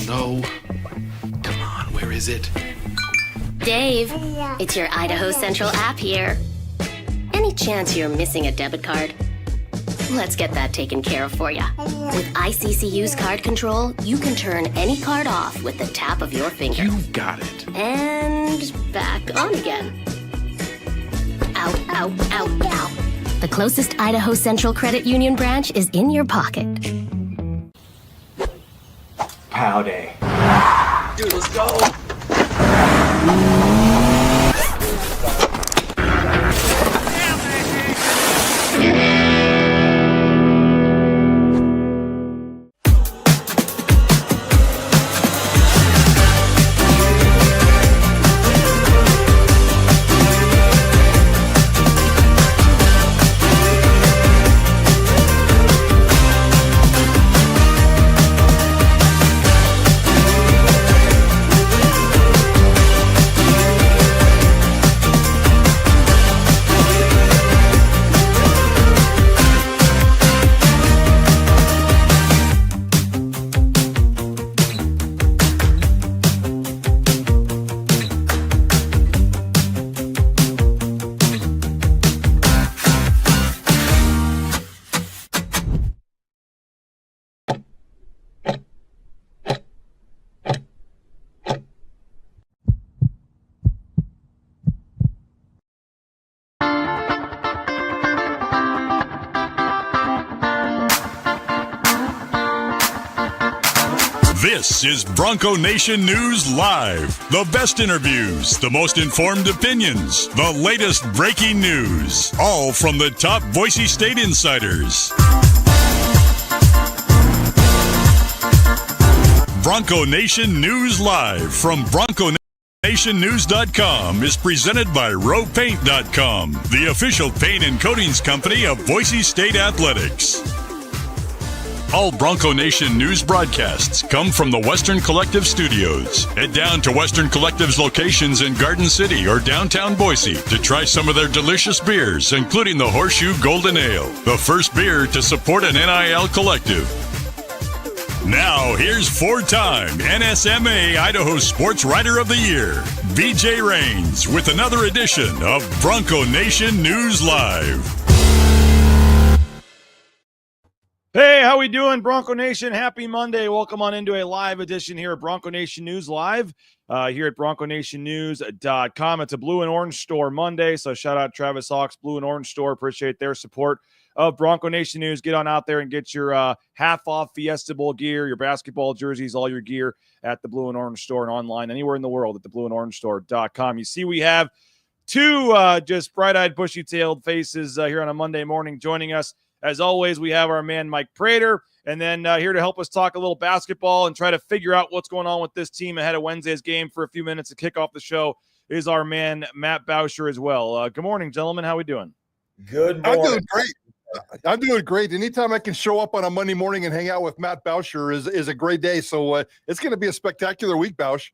No. Come on, where is it? Dave, it's your Idaho Central app here. Any chance you're missing a debit card? Let's get that taken care of for you. With ICCU's card control, you can turn any card off with the tap of your finger. You got it. And back on again. Out, out, out, out. The closest Idaho Central Credit Union branch is in your pocket. Pow day. Dude, let's go. This is Bronco Nation News Live. The best interviews, the most informed opinions, the latest breaking news, all from the top Boise State insiders. Bronco Nation News Live from BroncoNationNews.com is presented by RowPaint.com, the official paint and coatings company of Boise State Athletics. All Bronco Nation news broadcasts come from the Western Collective Studios. Head down to Western Collective's locations in Garden City or downtown Boise to try some of their delicious beers, including the Horseshoe Golden Ale, the first beer to support an NIL collective. Now, here's four-time NSMA Idaho Sports Writer of the Year, BJ Rains, with another edition of Bronco Nation News Live. Hey, how we doing, Bronco Nation? Happy Monday. Welcome on into a live edition here at Bronco Nation News Live here at BroncoNationNews.com. It's a blue and orange store Monday, so shout out Travis Hawks Blue and Orange Store. Appreciate their support of Bronco Nation News. Get on out there and get your half-off Fiesta Bowl gear, your basketball jerseys, all your gear at the Blue and Orange Store and online anywhere in the world at the blueandorange.store.com. You see we have two just bright-eyed, bushy-tailed faces here on a Monday morning joining us. As always, we have our man Mike Prater, and then here to help us talk a little basketball and try to figure out what's going on with this team ahead of Wednesday's game for a few minutes to kick off the show is our man Matt Bauscher as well. Good morning, gentlemen. How we doing? Good morning. I'm doing great. I'm doing great. Anytime I can show up on a Monday morning and hang out with Matt Bauscher is a great day. So it's going to be a spectacular week, Bausch.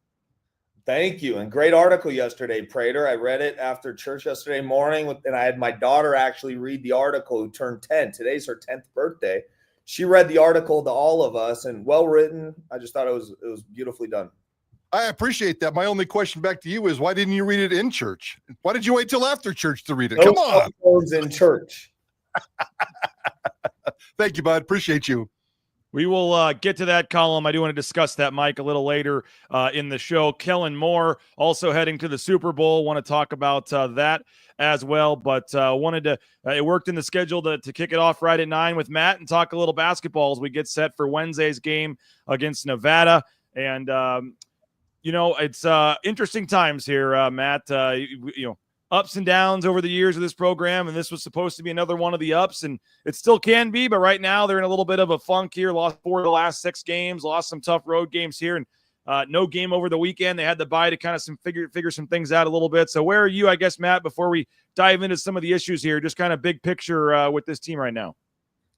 Thank you. And great article yesterday, Prater. I read it after church yesterday morning, and I had my daughter actually read the article, who turned 10. Today's her 10th birthday. She read the article to all of us, and well written. I just thought it was beautifully done. I appreciate that. My only question back to you is, why didn't you read it in church? Why did you wait till after church to read it? Come on. In church. Thank you, bud. Appreciate you. We will get to that column. I do want to discuss that, Mike, a little later in the show. Kellen Moore also heading to the Super Bowl. Want to talk about that as well. But wanted to it worked in the schedule to kick it off right at 9 with Matt and talk a little basketball as we get set for Wednesday's game against Nevada. And, it's interesting times here, Matt. Ups and downs over the years of this program, and this was supposed to be another one of the ups, and it still can be, but right now they're in a little bit of a funk here. Lost 4 of the last 6 games, lost some tough road games here, and no game over the weekend. They had the bye to kind of figure some things out a little bit. So where are you, I guess, Matt, before we dive into some of the issues here, just kind of big picture with this team right now?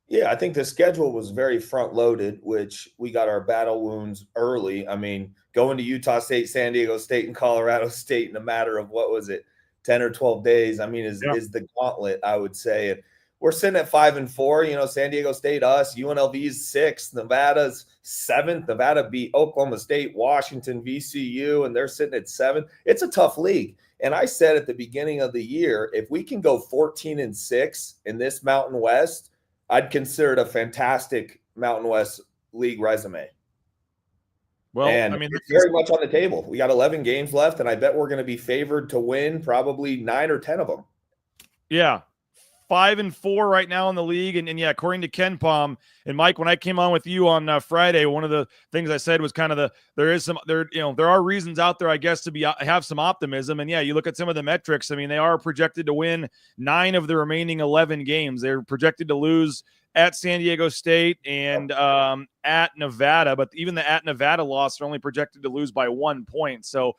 Yeah, I think the schedule was very front-loaded, which we got our battle wounds early. I mean, going to Utah State, San Diego State, and Colorado State in a matter of, 10 or 12 days, I mean, is the gauntlet, I would say. And we're sitting at 5-4. San Diego State, us, UNLV's 6th, Nevada's 7th. Nevada beat Oklahoma State, Washington, VCU, and they're sitting at 7. It's a tough league. And I said at the beginning of the year, if we can go 14-6 in this Mountain West, I'd consider it a fantastic Mountain West League resume. Well, and it's very much on the table. We got 11 games left, and I bet we're going to be favored to win probably 9 or 10 of them. Yeah. 5-4 right now in the league. And yeah, according to Ken Palm and Mike, when I came on with you on Friday, one of the things I said was kind of there are reasons out there, I guess, to have some optimism. And yeah, you look at some of the metrics. I mean, they are projected to win 9 of the remaining 11 games. They're projected to lose at San Diego State and at Nevada, but even the at Nevada loss are only projected to lose by 1 point. So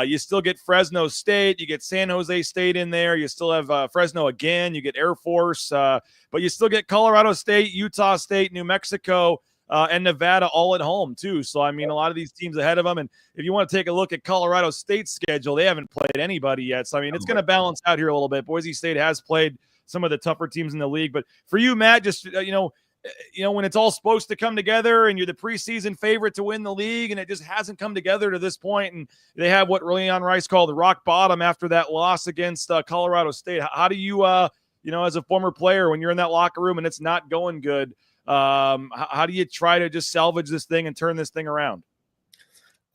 you still get Fresno State, you get San Jose State in there, you still have Fresno again, you get Air Force, but you still get Colorado State, Utah State, New Mexico, and Nevada all at home too. So, I mean, a lot of these teams ahead of them. And if you want to take a look at Colorado State's schedule, they haven't played anybody yet. So, I mean, it's going to balance out here a little bit. Boise State has played some of the tougher teams in the league. But for you, Matt, just, when it's all supposed to come together and you're the preseason favorite to win the league and it just hasn't come together to this point, and they have what Leon Rice called the rock bottom after that loss against Colorado State. How do you, as a former player, when you're in that locker room and it's not going good, how do you try to just salvage this thing and turn this thing around?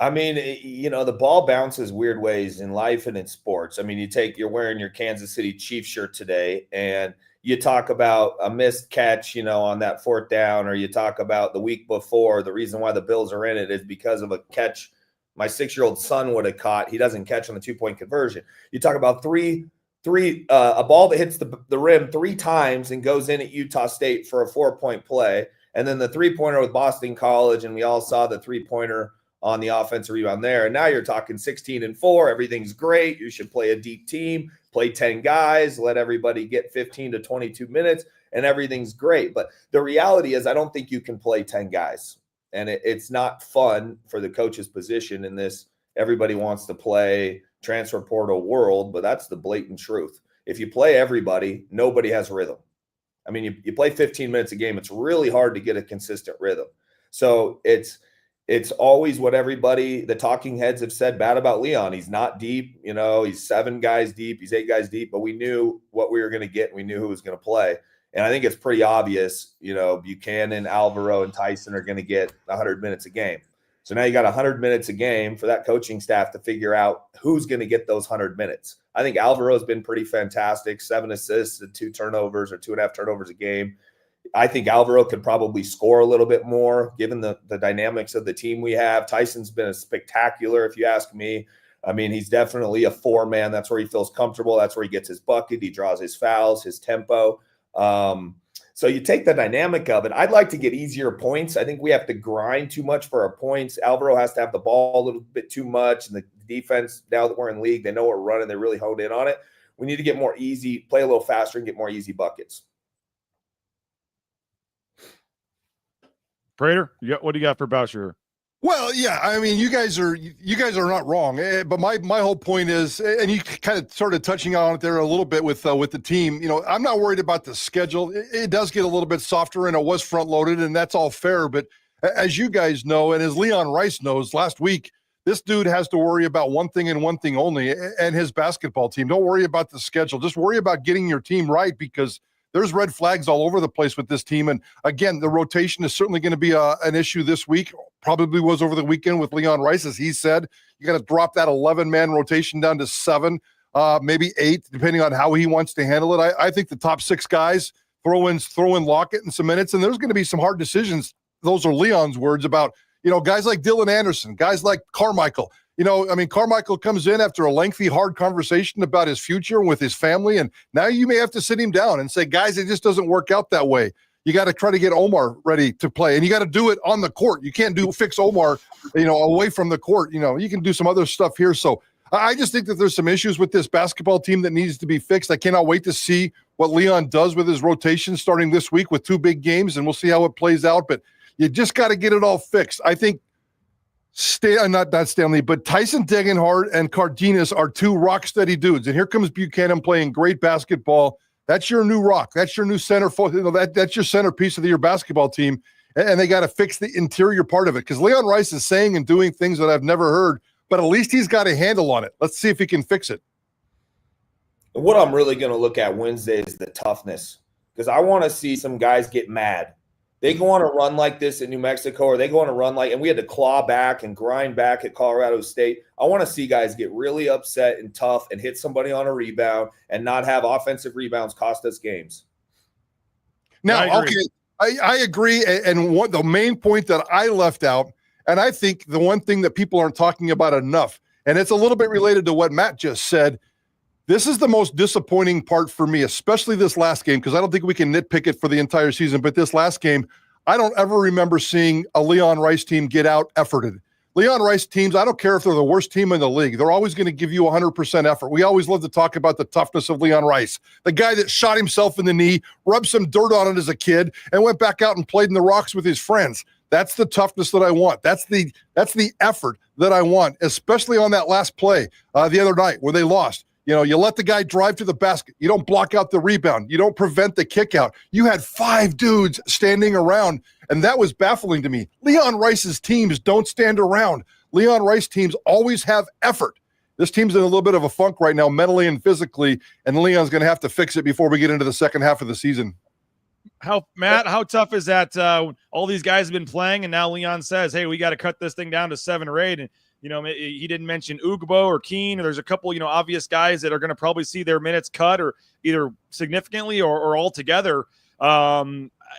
I mean, the ball bounces weird ways in life and in sports. I mean, you're wearing your Kansas City Chiefs shirt today, and you talk about a missed catch, on that 4th down, or you talk about the week before, the reason why the Bills are in it is because of a catch my 6-year-old son would have caught. He doesn't catch on the 2-point conversion. You talk about a ball that hits the rim 3 times and goes in at Utah State for a 4-point play, and then the 3-pointer with Boston College, and we all saw the 3-pointer on the offensive rebound there. And now you're talking 16-4. Everything's great. You should play a deep team, play 10 guys, let everybody get 15 to 22 minutes, and everything's great. But the reality is I don't think you can play 10 guys. And it's not fun for the coach's position in this. Everybody wants to play transfer portal world, but that's the blatant truth. If you play everybody, nobody has rhythm. I mean, you play 15 minutes a game. It's really hard to get a consistent rhythm. So it's always what the talking heads have said bad about Leon. He's not deep, he's 7 guys deep, he's 8 guys deep, but we knew what we were going to get and we knew who was going to play. And I think it's pretty obvious, Buchanan, Alvaro, and Tyson are going to get 100 minutes a game. So now you got 100 minutes a game for that coaching staff to figure out who's going to get those 100 minutes. I think Alvaro's been pretty fantastic, 7 assists and 2 turnovers or 2.5 turnovers a game. I think Alvaro could probably score a little bit more given the dynamics of the team we have. Tyson's been a spectacular, if you ask me. I mean, he's definitely a 4-man. That's where he feels comfortable. That's where he gets his bucket. He draws his fouls, his tempo. So you take the dynamic of it. I'd like to get easier points. I think we have to grind too much for our points. Alvaro has to have the ball a little bit too much. And the defense, now that we're in league, they know we're running. They really honed in on it. We need to get more easy, play a little faster and get more easy buckets. Prater, what do you got for Bauscher? Well, yeah, I mean, you guys are not wrong, but my whole point is, and you kind of started touching on it there a little bit with the team. I'm not worried about the schedule. It does get a little bit softer, and it was front loaded, and that's all fair. But as you guys know, and as Leon Rice knows, last week this dude has to worry about one thing and one thing only, and his basketball team. Don't worry about the schedule. Just worry about getting your team right, because there's red flags all over the place with this team. And again, the rotation is certainly going to be an issue this week. Probably was over the weekend with Leon Rice, as he said. You got to drop that 11-man rotation down to 7, maybe 8, depending on how he wants to handle it. I think the top 6 guys throw in Lockett in some minutes, and there's going to be some hard decisions. Those are Leon's words about, guys like Dylan Anderson, guys like Carmichael. Carmichael comes in after a lengthy, hard conversation about his future with his family, and now you may have to sit him down and say, guys, it just doesn't work out that way. You got to try to get Omar ready to play, and you got to do it on the court. You can't fix Omar, away from the court. You can do some other stuff here. So I just think that there's some issues with this basketball team that needs to be fixed. I cannot wait to see what Leon does with his rotation starting this week with 2 big games, and we'll see how it plays out. But you just got to get it all fixed. I think not Stanley, but Tyson Degenhardt and Cardenas are 2 rock-steady dudes. And here comes Buchanan playing great basketball. That's your new rock. That's your new center. That's your centerpiece of your basketball team. And they got to fix the interior part of it, because Leon Rice is saying and doing things that I've never heard, but at least he's got a handle on it. Let's see if he can fix it. What I'm really going to look at Wednesday is the toughness, because I want to see some guys get mad. They go on a run like this in New Mexico, or they go on a run like, and we had to claw back and grind back at Colorado State. I want to see guys get really upset and tough and hit somebody on a rebound and not have offensive rebounds cost us games. Now, I agree. And the main point that I left out, and I think the one thing that people aren't talking about enough, and it's a little bit related to what Matt just said, this is the most disappointing part for me, especially this last game, because I don't think we can nitpick it for the entire season, but this last game, I don't ever remember seeing a Leon Rice team get out efforted. Leon Rice teams, I don't care if they're the worst team in the league, they're always going to give you 100% effort. We always love to talk about the toughness of Leon Rice, the guy that shot himself in the knee, rubbed some dirt on it as a kid, and went back out and played in the rocks with his friends. That's the toughness that I want. That's the effort that I want, especially on that last play the other night where they lost. You know, you let the guy drive to the basket. You don't block out the rebound. You don't prevent the kick out. You had 5 dudes standing around, and that was baffling to me. Leon Rice's teams don't stand around. Leon Rice teams always have effort. This team's in a little bit of a funk right now, mentally and physically, and Leon's going to have to fix it before we get into the second half of the season. How tough is that? All these guys have been playing, and now Leon says, hey, we got to cut this thing down to 7 or 8. And he didn't mention Ugbo or Keene, or there's a couple, obvious guys that are going to probably see their minutes cut, or either significantly or altogether.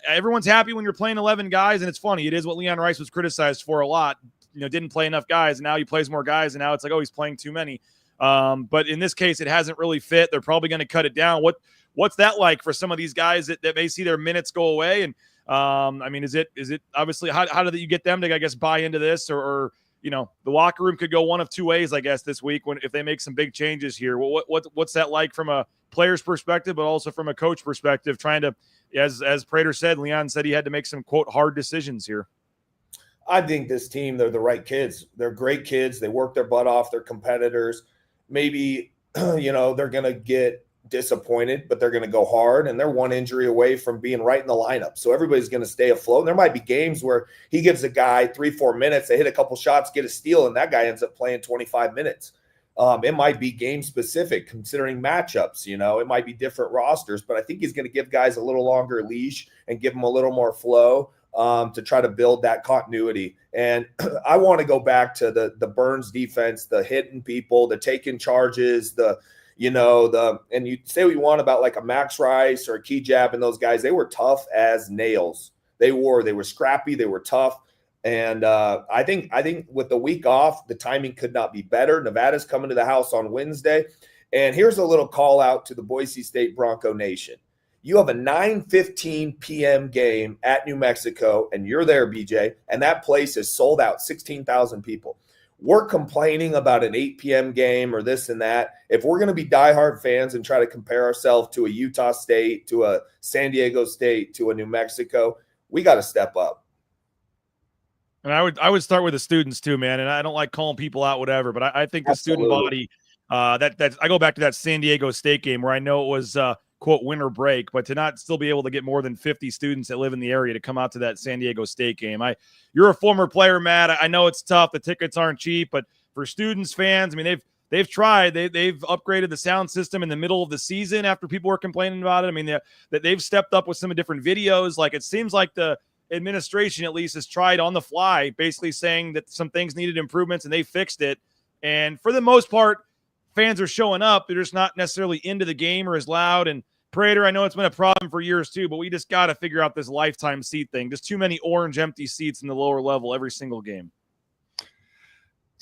Everyone's happy when you're playing 11 guys, and it's funny. It is what Leon Rice was criticized for a lot. Didn't play enough guys, and now he plays more guys, and now it's like, oh, he's playing too many. But in this case, it hasn't really fit. They're probably going to cut it down. What's that like for some of these guys that may see their minutes go away? And is it obviously how do you get them to, I guess, buy into this, or the locker room could go one of two ways, I guess, this week if they make some big changes here. What's that like from a player's perspective, but also from a coach perspective, trying to, as Prater said, Leon said he had to make some, quote, hard decisions here. I think this team, they're the right kids. They're great kids. They work their butt off. They're competitors. Maybe, they're going to get disappointed, but they're going to go hard, and they're one injury away from being right in the lineup. So everybody's going to stay afloat. And there might be games where he gives a guy 3-4 minutes, they hit a couple shots, get a steal, and that guy ends up playing 25 minutes. It might be game specific considering matchups, it might be different rosters, but I think he's going to give guys a little longer leash and give them a little more flow to try to build that continuity. And I want to go back to the Burns defense, the hitting people, the taking charges, and you say what you want about like a Max Rice or a Key Jab and those guys, they were tough as nails. They were scrappy. They were tough. And I think with the week off, the timing could not be better. Nevada's coming to the house on Wednesday. And here's a little call out to the Boise State Bronco Nation. You have a 9:15 p.m. game at New Mexico, and you're there, BJ, and that place is sold out, 16,000 people. We're complaining about an 8 p.m. game or this and that. If we're going to be diehard fans and try to compare ourselves to a Utah State, to a San Diego State, to a New Mexico, we got to step up. And I would start with the students too, man. And I don't like calling people out, whatever, but I think the Absolutely. student body, that I go back to that San Diego State game where I know it was quote winter break, but to not still be able to get more than 50 students that live in the area to come out to that San Diego State game. You're a former player, Matt. I know it's tough. The tickets aren't cheap, but for students, fans, they've tried. They've upgraded the sound system in the middle of the season after people were complaining about it. They've stepped up with some different videos. Like, it seems like the administration at least has tried on the fly, basically saying that some things needed improvements and they fixed it. And for the most part, fans are showing up. They're just not necessarily into the game or as loud. And Prater, I know it's been a problem for years too, but we just got to figure out this lifetime seat thing. Just too many orange empty seats in the lower level every single game.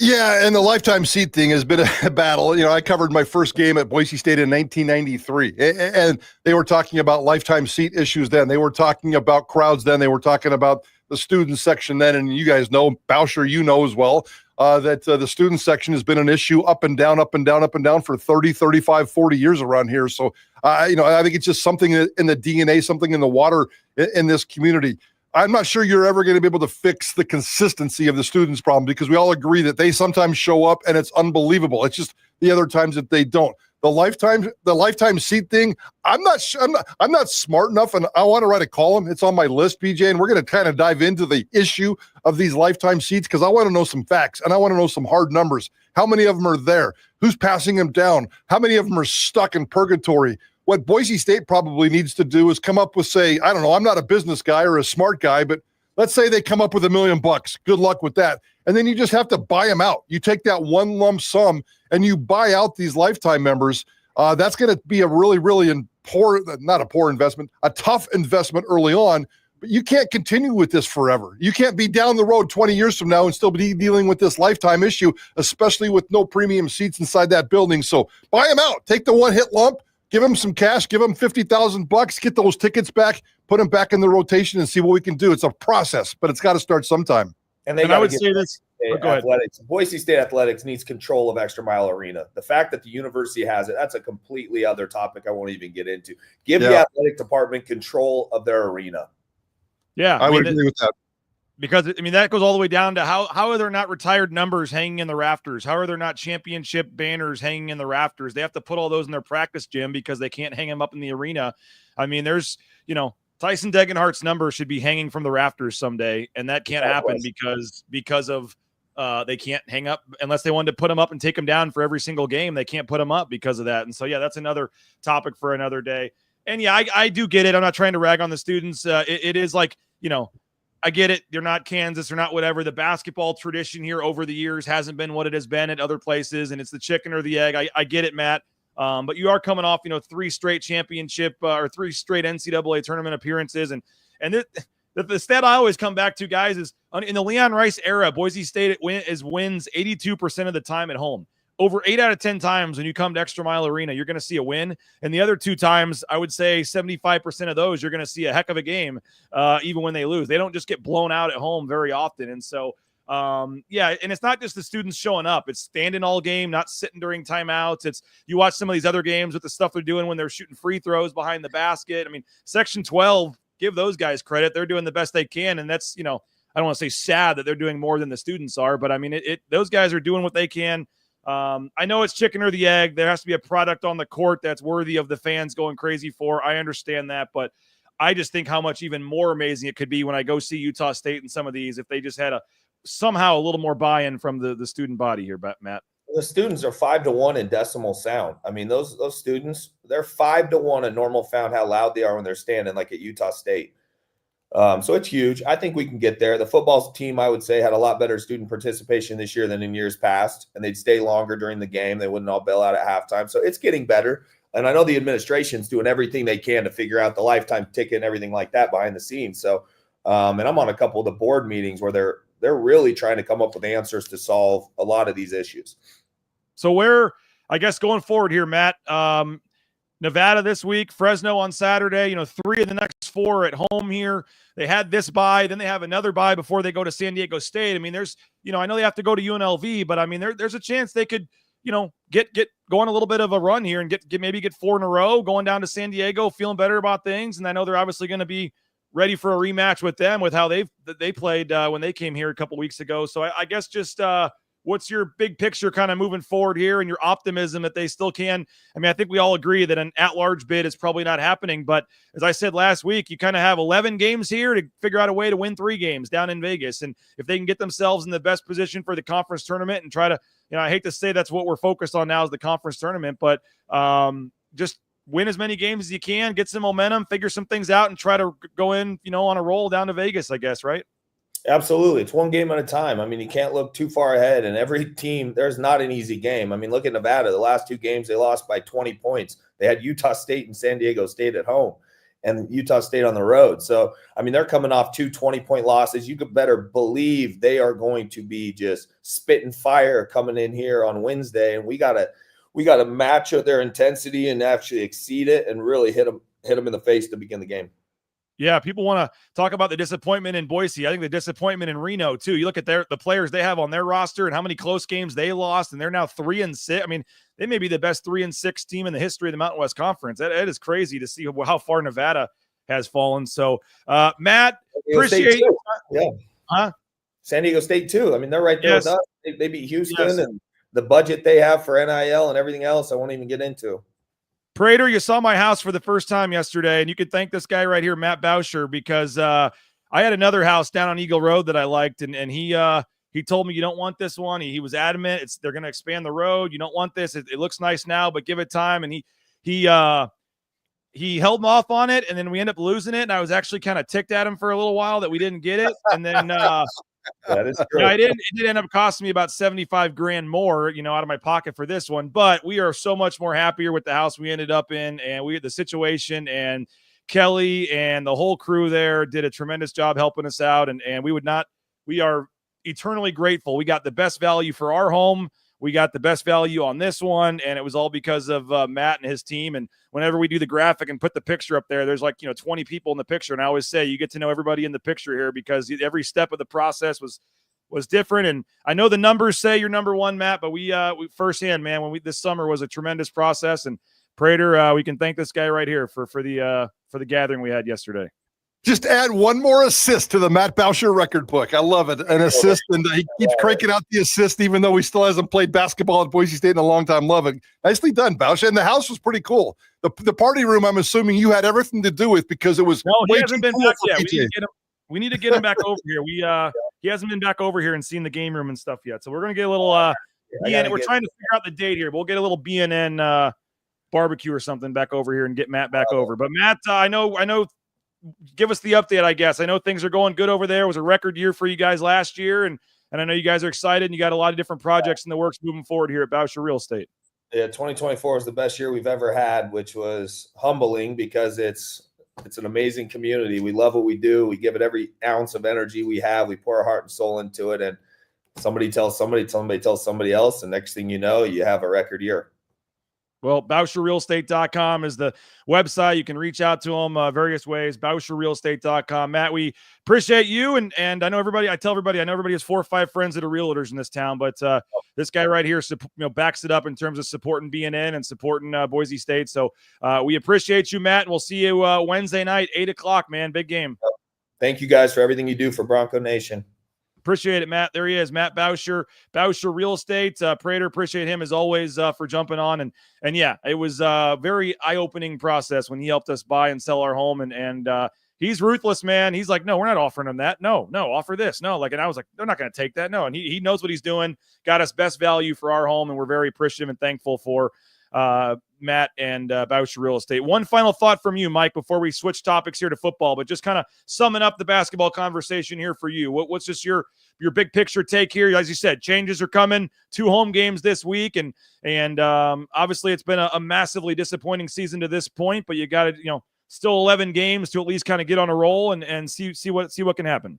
Yeah, and the lifetime seat thing has been a battle. I covered my first game at Boise State in 1993, and they were talking about lifetime seat issues then. They were talking about crowds then. They were talking about the student section then, and you guys know, Bauscher, as well, that the student section has been an issue up and down for 30, 35, 40 years around here. So, I think it's just something in the DNA, something in the water in this community. I'm not sure you're ever going to be able to fix the consistency of the students' problem, because we all agree that they sometimes show up and it's unbelievable. It's just the other times that they don't. the lifetime seat thing. I'm not smart enough, and I want to write a column. It's on my list, BJ, and we're going to kind of dive into the issue of these lifetime seats because I want to know some facts and I want to know some hard numbers. How many of them are there? Who's passing them down? How many of them are stuck in purgatory? What Boise State probably needs to do is come up with, say, I don't know, I'm not a business guy or a smart guy, but let's say they come up with $1 million. Good luck with that. And then you just have to buy them out. You take that one lump sum and you buy out these lifetime members. That's going to be a really, really not a poor investment, a tough investment early on. But you can't continue with this forever. You can't be down the road 20 years from now and still be dealing with this lifetime issue, especially with no premium seats inside that building. So buy them out. Take the one hit lump. Give them some cash, give them $50,000, get those tickets back, put them back in the rotation and see what we can do. It's a process, but it's got to start sometime. And I would say this. Go ahead. Boise State Athletics needs control of Extra Mile Arena. The fact that the university has it, that's a completely other topic I won't even get into. Give the athletic department control of their arena. Yeah. I would agree with that. Because, that goes all the way down to how are there not retired numbers hanging in the rafters? How are there not championship banners hanging in the rafters? They have to put all those in their practice gym because they can't hang them up in the arena. There's, Tyson Degenhardt's number should be hanging from the rafters someday, and that can't happen because of they can't hang up unless they wanted to put them up and take them down for every single game. They can't put them up because of that. And so, that's another topic for another day. And, I do get it. I'm not trying to rag on the students. It is like, I get it. They're not Kansas. They're not whatever. The basketball tradition here over the years hasn't been what it has been at other places, and it's the chicken or the egg. I get it, Matt. But you are coming off, 3 straight championship or 3 straight NCAA tournament appearances. And the stat I always come back to, guys, is in the Leon Rice era, Boise State wins 82% of the time at home. Over 8 out of 10 times when you come to Extra Mile Arena, you're going to see a win. And the other 2 times, I would say 75% of those, you're going to see a heck of a game, even when they lose. They don't just get blown out at home very often. And so, and it's not just the students showing up. It's standing all game, not sitting during timeouts. It's you watch some of these other games with the stuff they're doing when they're shooting free throws behind the basket. Section 12, give those guys credit. They're doing the best they can. And that's, I don't want to say sad that they're doing more than the students are, but those guys are doing what they can. I know it's chicken or the egg. There has to be a product on the court that's worthy of the fans going crazy for. I understand that, but I just think how much even more amazing it could be when I go see Utah State and some of these, if they just had somehow a little more buy-in from the student body here, Matt. The students are 5-1 in decimal sound. Those students, they're 5-1 in normal sound, how loud they are when they're standing, like at Utah State. So it's huge. I think we can get there. The football team, I would say, had a lot better student participation this year than in years past, and they'd stay longer during the game. They wouldn't all bail out at halftime. So it's getting better. And I know the administration's doing everything they can to figure out the lifetime ticket and everything like that behind the scenes. So, and I'm on a couple of the board meetings where they're really trying to come up with answers to solve a lot of these issues. So going forward here, Matt, Nevada this week, Fresno on Saturday, 3 of the next 4 at home here. They had this bye, then they have another bye before they go to San Diego State. There's, I know they have to go to UNLV, but there's a chance they could, get going a little bit of a run here and get 4 in a row, going down to San Diego, feeling better about things. And I know they're obviously going to be ready for a rematch with them with how they played when they came here a couple weeks ago. So I guess just what's your big picture kind of moving forward here and your optimism that they still can? I think we all agree that an at-large bid is probably not happening, but as I said last week, you kind of have 11 games here to figure out a way to win 3 games down in Vegas. And if they can get themselves in the best position for the conference tournament and try to, I hate to say that's what we're focused on now is the conference tournament, but just win as many games as you can, get some momentum, figure some things out, and try to go in, on a roll down to Vegas, I guess, right? Absolutely. It's one game at a time. You can't look too far ahead, and every team, there's not an easy game. Look at Nevada. The last 2 games, they lost by 20 points. They had Utah State and San Diego State at home and Utah State on the road. So, they're coming off 2 20-point losses. You could better believe they are going to be just spitting fire coming in here on Wednesday, and we got to match their intensity and actually exceed it and really hit them in the face to begin the game. Yeah, people want to talk about the disappointment in Boise. I think the disappointment in Reno too. You look at the players they have on their roster and how many close games they lost, and they're now 3-6. They may be the best 3-6 team in the history of the Mountain West Conference. That is crazy to see how far Nevada has fallen. So, Matt, appreciate yeah, huh? San Diego State too. They're right there with us. They beat Houston, and the budget they have for NIL and everything else, I won't even get into. Prater, you saw my house for the first time yesterday, and you could thank this guy right here, Matt Bauscher, because I had another house down on Eagle Road that I liked, and he told me you don't want this one. He was adamant. They're going to expand the road. You don't want this. It looks nice now, but give it time. And he held off on it, and then we ended up losing it. And I was actually kind of ticked at him for a little while that we didn't get it. And then that is true. It did end up costing me about $75,000 more, out of my pocket for this one. But we are so much more happier with the house we ended up in, and we had the situation, and Kelly and the whole crew there did a tremendous job helping us out. And we are eternally grateful. We got the best value for our home. We got the best value on this one, and it was all because of Matt and his team. And whenever we do the graphic and put the picture up there, there's 20 people in the picture. And I always say you get to know everybody in the picture here because every step of the process was different. And I know the numbers say you're number one, Matt, but we firsthand, man, this summer was a tremendous process. And Prater, we can thank this guy right here for the gathering we had yesterday. Just add one more assist to the Matt Bauscher record book. I love it. An assist, and he keeps cranking out the assist, even though he still hasn't played basketball at Boise State in a long time. Love it. Nicely done, Bauscher. And the house was pretty cool. The party room, I'm assuming you had everything to do with because it was. No, he hasn't been back yet. We need to get him back over here. He hasn't been back over here and seen the game room and stuff yet. So we're gonna get a little. We're trying to figure out the date here. We'll get a little BNN barbecue or something back over here and get Matt back over. But Matt, I know. Give us the update, I guess. I know things are going good over there. It was a record year for you guys last year, and I know you guys are excited, and you got a lot of different projects in the works moving forward here at Bauscher Real Estate. Yeah, 2024 is the best year we've ever had, which was humbling because it's an amazing community. We love what we do. We give it every ounce of energy we have. We pour our heart and soul into it, and somebody tells somebody tells somebody else, and next thing you know, you have a record year. Well, BauscherRealEstate.com is the website. You can reach out to them various ways. BauscherRealEstate.com. Matt, we appreciate you. And I know everybody, I know everybody has 4 or 5 friends that are realtors in this town, but this guy right here, backs it up in terms of supporting BNN and supporting Boise State. So we appreciate you, Matt, and we'll see you Wednesday night, 8:00, man. Big game. Thank you guys for everything you do for Bronco Nation. Appreciate it, Matt. There he is, Matt Bauscher, Bauscher Real Estate. Prater, appreciate him as always for jumping on. And yeah, it was a very eye-opening process when he helped us buy and sell our home. And he's ruthless, man. He's like, no, we're not offering him that. No, offer this. No, and I was like, they're not going to take that. No, and he knows what he's doing. Got us best value for our home, and we're very appreciative and thankful for Matt and Bauscher Real Estate. One final thought from you, Mike, before we switch topics here to football, but just kind of summing up the basketball conversation here for you. What's just your big picture take here? As you said, changes are coming, 2 home games this week, and obviously it's been a massively disappointing season to this point, but you got to, still 11 games to at least kind of get on a roll and see what can happen.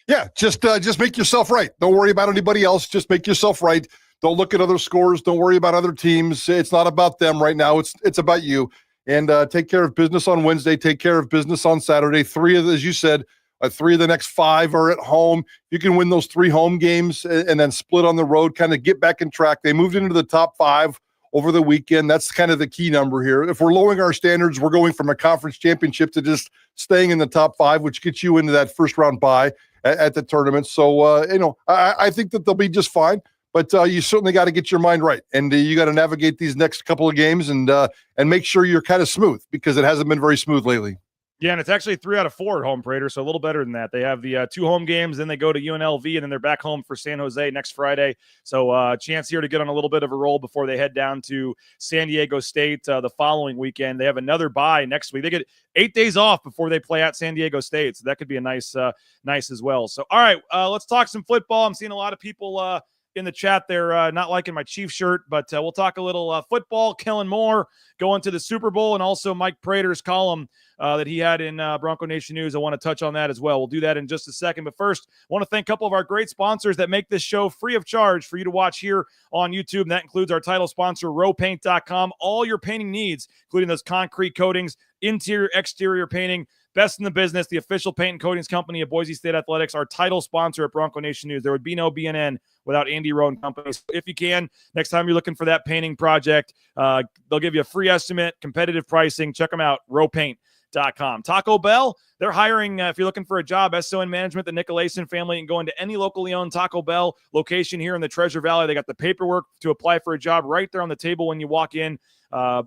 Yeah, just make yourself right. Don't worry about anybody else. Just make yourself right. Don't look at other scores. Don't worry about other teams. It's not about them right now. It's about you. And take care of business on Wednesday. Take care of business on Saturday. 3 of the, as you said, 3 of the next 5 are at home. You can win those 3 home games and then split on the road, kind of get back in track. They moved into the top 5 over the weekend. That's kind of the key number here. If we're lowering our standards, we're going from a conference championship to just staying in the top 5, which gets you into that first round bye at the tournament. So, I think that they'll be just fine. But you certainly got to get your mind right, and you got to navigate these next couple of games and make sure you're kind of smooth because it hasn't been very smooth lately. Yeah, and it's actually 3 out of 4 at home, Prater, so a little better than that. They have the 2 home games, then they go to UNLV, and then they're back home for San Jose next Friday. So chance here to get on a little bit of a roll before they head down to San Diego State the following weekend. They have another bye next week. They get 8 days off before they play at San Diego State, so that could be a nice as well. So, all right, let's talk some football. I'm seeing a lot of people in the chat there not liking my Chief shirt, but we'll talk a little football. Kellen Moore going to the Super Bowl, and also Mike Prater's column that he had in Bronco Nation News. I want to touch on that as well. We'll do that in just a second. But first, I want to thank a couple of our great sponsors that make this show free of charge for you to watch here on YouTube. And that includes our title sponsor, rowpaint.com. All your painting needs, including those concrete coatings, interior, exterior painting, best in the business, the official paint and coatings company of Boise State Athletics, our title sponsor at Bronco Nation News. There would be no BNN without Andy Rowe and Company. So if you can, next time you're looking for that painting project, they'll give you a free estimate, competitive pricing. Check them out, Row Paint. Taco.com. Taco Bell, they're hiring, if you're looking for a job, SON management, the Nicolason family, and go into any locally owned Taco Bell location here in the Treasure Valley. They got the paperwork to apply for a job right there on the table when you walk in.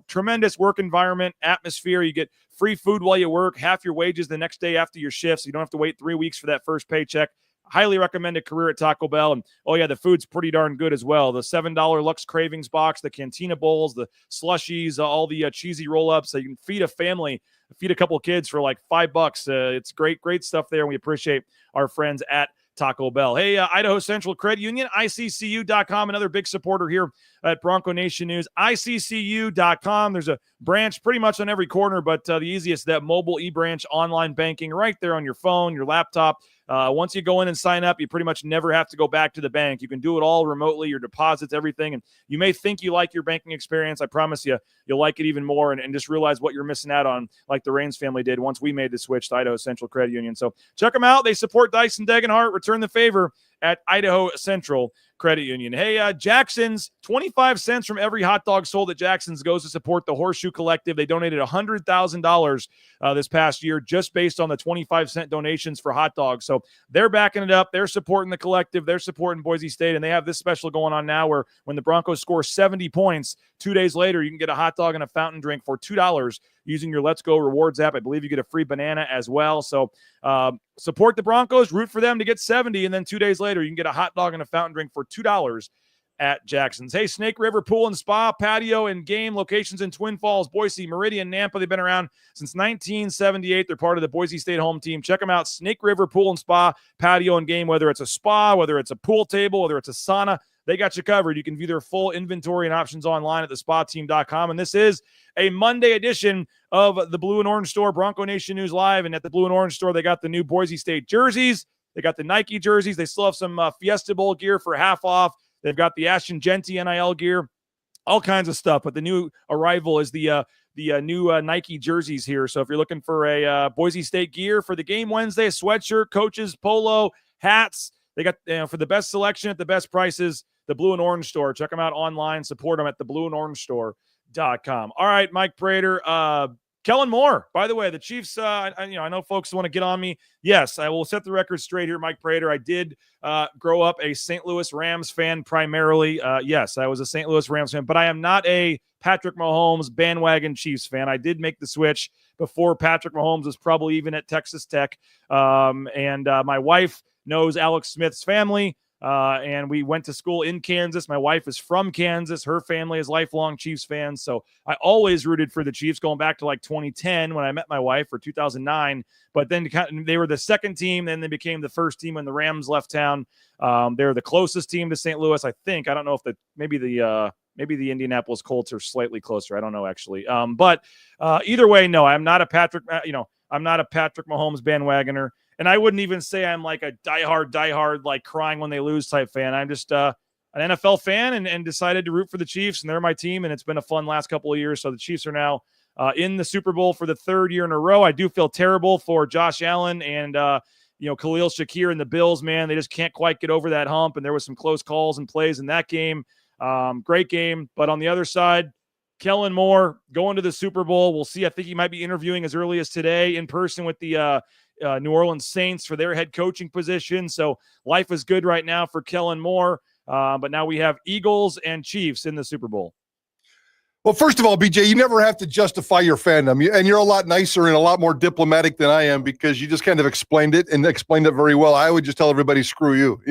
Tremendous work environment, atmosphere. You get free food while you work, half your wages the next day after your shift, so you don't have to wait 3 weeks for that first paycheck. Highly recommend a career at Taco Bell. And, oh, yeah, the food's pretty darn good as well. The $7 Lux Cravings box, the Cantina Bowls, the slushies, all the cheesy roll-ups. So you can feed a family, feed a couple of kids for like $5. It's great stuff there. And we appreciate our friends at Taco Bell. Hey, Idaho Central Credit Union, ICCU.com, another big supporter here at Bronco Nation News. ICCU.com. There's a branch pretty much on every corner, but the easiest, that mobile e-branch online banking right there on your phone, your laptop. Once you go in and sign up, you pretty much never have to go back to the bank. You can do it all remotely, your deposits, everything. And you may think you like your banking experience. I promise you, you'll like it even more and just realize what you're missing out on, like the Raines family did once we made the switch to Idaho Central Credit Union. So check them out. They support Dyson Degenhart. Return the favor at Idaho Central Credit Union. Hey, Jackson's, 25 cents from every hot dog sold at Jackson's goes to support the Horseshoe Collective. They donated $100,000 this past year just based on the 25-cent donations for hot dogs. So they're backing it up. They're supporting the collective. They're supporting Boise State, and they have this special going on now where when the Broncos score 70 points, 2 days later, you can get a hot dog and a fountain drink for $2 using your Let's Go Rewards app. I believe you get a free banana as well. So support the Broncos, root for them to get 70, and then 2 days later, you can get a hot dog and a fountain drink for $2 at Jackson's. Hey, Snake River Pool and Spa, patio and game locations in Twin Falls, Boise, Meridian, Nampa. They've been around since 1978. They're part of the Boise State home team. Check them out, Snake River Pool and Spa, patio and game, whether it's a spa, whether it's a pool table, whether it's a sauna. They got you covered. You can view their full inventory and options online at thespateam.com. And this is a Monday edition of the Blue and Orange Store, Bronco Nation News Live. And at the Blue and Orange Store, they got the new Boise State jerseys. They got the Nike jerseys. They still have some Fiesta Bowl gear for half off. They've got the Ashton Genty NIL gear, all kinds of stuff. But the new arrival is the new Nike jerseys here. So if you're looking for a Boise State gear for the game Wednesday, sweatshirt, coaches, polo, hats, they got for the best selection at the best prices, the Blue and Orange Store. Check them out online. Support them at theblueandorangestore.com. All right, Mike Prater. Kellen Moore, by the way, the Chiefs, I know folks want to get on me. Yes, I will set the record straight here, Mike Prater. I did grow up a St. Louis Rams fan primarily. Yes, I was a St. Louis Rams fan, but I am not a Patrick Mahomes bandwagon Chiefs fan. I did make the switch before Patrick Mahomes was probably even at Texas Tech. And my wife knows Alex Smith's family. And we went to school in Kansas. My wife is from Kansas. Her family is lifelong Chiefs fans. So I always rooted for the Chiefs going back to like 2010 when I met my wife, or 2009. But then they were the second team. Then they became the first team when the Rams left town. They're the closest team to St. Louis, I think. I don't know if maybe the Indianapolis Colts are slightly closer. I don't know, actually. But either way, no, I'm not a Patrick Mahomes bandwagoner. And I wouldn't even say I'm like a diehard, like crying when they lose type fan. I'm just an NFL fan and decided to root for the Chiefs, and they're my team, and it's been a fun last couple of years. So the Chiefs are now in the Super Bowl for the third year in a row. I do feel terrible for Josh Allen and Khalil Shakir and the Bills, man. They just can't quite get over that hump, and there was some close calls and plays in that game. Great game. But on the other side, Kellen Moore going to the Super Bowl. We'll see. I think he might be interviewing as early as today in person with the New Orleans Saints for their head coaching position. So life is good right now for Kellen Moore. But now we have Eagles and Chiefs in the Super Bowl. Well, first of all, BJ, you never have to justify your fandom. And you're a lot nicer and a lot more diplomatic than I am, because you just kind of explained it very well. I would just tell everybody, screw you.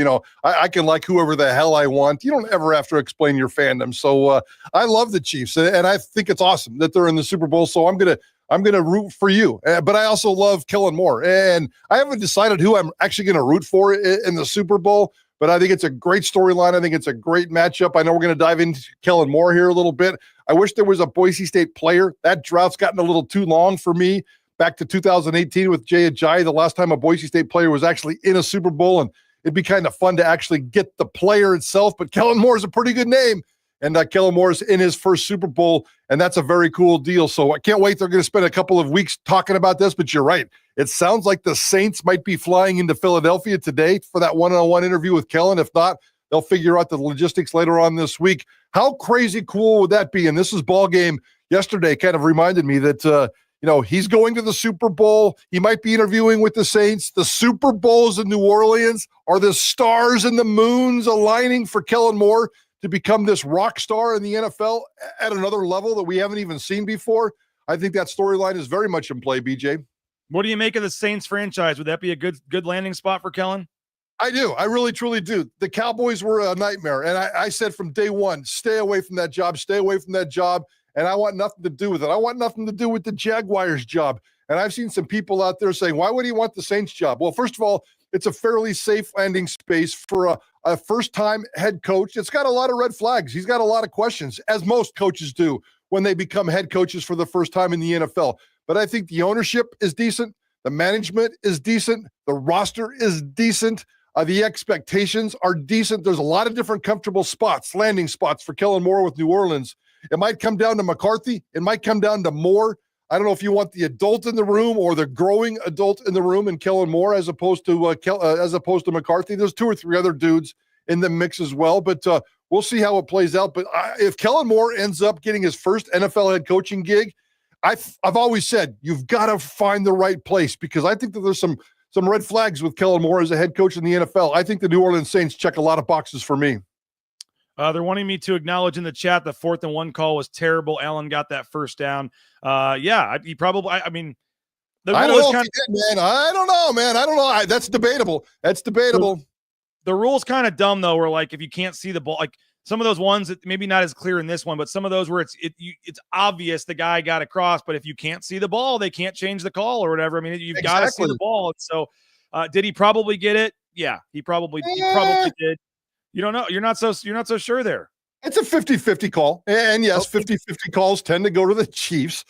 I can like whoever the hell I want. You don't ever have to explain your fandom. So I love the Chiefs, and I think it's awesome that they're in the Super Bowl. So I'm going to root for you. But I also love Kellen Moore. And I haven't decided who I'm actually going to root for in the Super Bowl, but I think it's a great storyline. I think it's a great matchup. I know we're going to dive into Kellen Moore here a little bit. I wish there was a Boise State player. That drought's gotten a little too long for me. Back to 2018 with Jay Ajayi, the last time a Boise State player was actually in a Super Bowl, and it'd be kind of fun to actually get the player itself. But Kellen Moore is a pretty good name. And Kellen Moore is in his first Super Bowl, and that's a very cool deal. So I can't wait. They're going to spend a couple of weeks talking about this, but you're right. It sounds like the Saints might be flying into Philadelphia today for that one-on-one interview with Kellen. If not, they'll figure out the logistics later on this week. How crazy cool would that be? And this is ball game yesterday kind of reminded me that, He's going to the Super Bowl. He might be interviewing with the Saints. The Super Bowls in New Orleans are the stars and the moons aligning for Kellen Moore to become this rock star in the NFL at another level that we haven't even seen before. I think that storyline is very much in play, BJ. What do you make of the Saints franchise? Would that be a good landing spot for Kellen? I do. I really, truly do. The Cowboys were a nightmare. And I said from day one, stay away from that job, stay away from that job. And I want nothing to do with it. I want nothing to do with the Jaguars job. And I've seen some people out there saying, why would he want the Saints job? Well, first of all, it's a fairly safe landing space for a first-time head coach. It's got a lot of red flags. He's got a lot of questions, as most coaches do when they become head coaches for the first time in the NFL. But I think the ownership is decent. The management is decent. The roster is decent. The expectations are decent. There's a lot of different comfortable spots, landing spots for Kellen Moore with New Orleans. It might come down to McCarthy. It might come down to Moore. I don't know if you want the adult in the room or the growing adult in the room in Kellen Moore as opposed to McCarthy. There's 2 or 3 other dudes in the mix as well, but we'll see how it plays out. But if Kellen Moore ends up getting his first NFL head coaching gig, I've always said you've got to find the right place, because I think that there's some red flags with Kellen Moore as a head coach in the NFL. I think the New Orleans Saints check a lot of boxes for me. They're wanting me to acknowledge in the chat the 4th and 1 call was terrible. Allen got that first down. He probably. I mean, the rule is kind of, man. I don't know, man. I don't know. That's debatable. The rule's kind of dumb though. Where like if you can't see the ball, like some of those ones that maybe not as clear in this one, but some of those where it's obvious the guy got across, but if you can't see the ball, they can't change the call or whatever. I mean, you've got to see the ball. So, did he probably get it? Yeah, he probably did. You don't know. You're not so sure there. It's a 50-50 call. And yes, 50-50 calls tend to go to the Chiefs.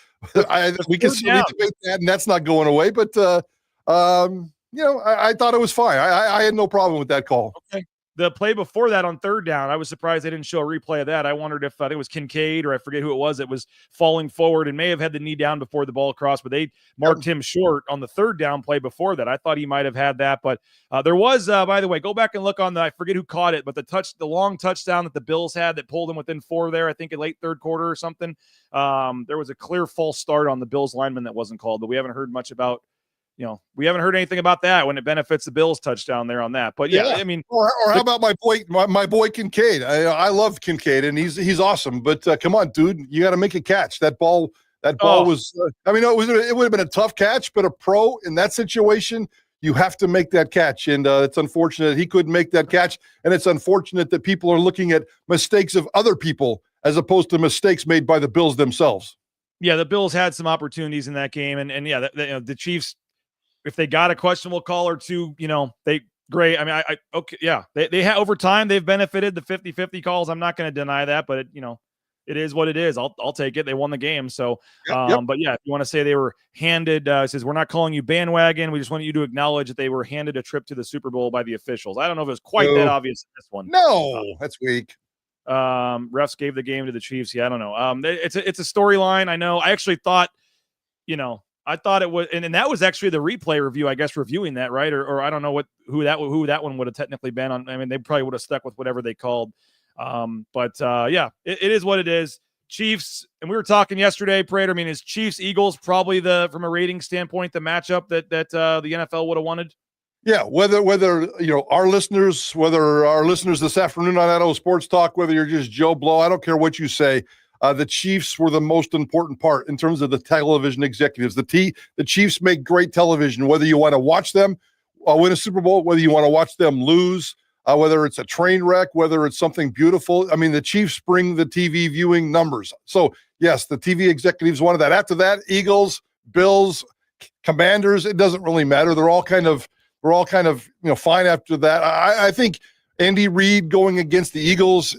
We can certainly debate that, and that's not going away. But, I thought it was fine. I had no problem with that call. Okay. The play before that on 3rd down, I was surprised they didn't show a replay of that. I wondered if it was Kincaid or I forget who it was that was falling forward and may have had the knee down before the ball crossed, but they marked him short on the 3rd down play before that. I thought he might have had that, but there was, by the way, go back and look on I forget who caught it, but the long touchdown that the Bills had that pulled them within 4 there, I think in late 3rd quarter or something. There was a clear false start on the Bills lineman that wasn't called, but we haven't heard much about. We haven't heard anything about that when it benefits the Bills touchdown there on that. But yeah. I mean, or how about my boy Kincaid? I love Kincaid and he's awesome. But come on, dude, you got to make a catch. That ball was. It would have been a tough catch, but a pro in that situation, you have to make that catch. And it's unfortunate he couldn't make that catch, and it's unfortunate that people are looking at mistakes of other people as opposed to mistakes made by the Bills themselves. Yeah, the Bills had some opportunities in that game, and yeah, the Chiefs. If they got a questionable call or two, great. I mean, okay. Yeah, they have over time, they've benefited the 50-50 calls. I'm not going to deny that, but it is what it is. I'll take it. They won the game. So, but yeah, if you want to say they were handed, says, we're not calling you bandwagon. We just want you to acknowledge that they were handed a trip to the Super Bowl by the officials. I don't know if it was quite that obvious in this one. No, that's weak. Refs gave the game to the Chiefs. Yeah, I don't know. It's a storyline. I know. I actually thought, I thought it was, and that was actually the replay review, I guess, reviewing that, right? Or I don't know who that one would have technically been on. I mean, they probably would have stuck with whatever they called. Yeah, it is what it is. Chiefs, and we were talking yesterday, Prater. I mean, is Chiefs Eagles probably from a rating standpoint the matchup that the NFL would have wanted? Yeah, whether our listeners this afternoon on Idaho Sports Talk, whether you're just Joe Blow, I don't care what you say. The Chiefs were the most important part in terms of the television executives. The Chiefs make great television, whether you want to watch them win a Super Bowl, whether you want to watch them lose, whether it's a train wreck, whether it's something beautiful. I mean, the Chiefs bring the TV viewing numbers. So, yes, the TV executives wanted that. After that, Eagles, Bills, Commanders, it doesn't really matter. They're all kind of fine after that. I think Andy Reid going against the Eagles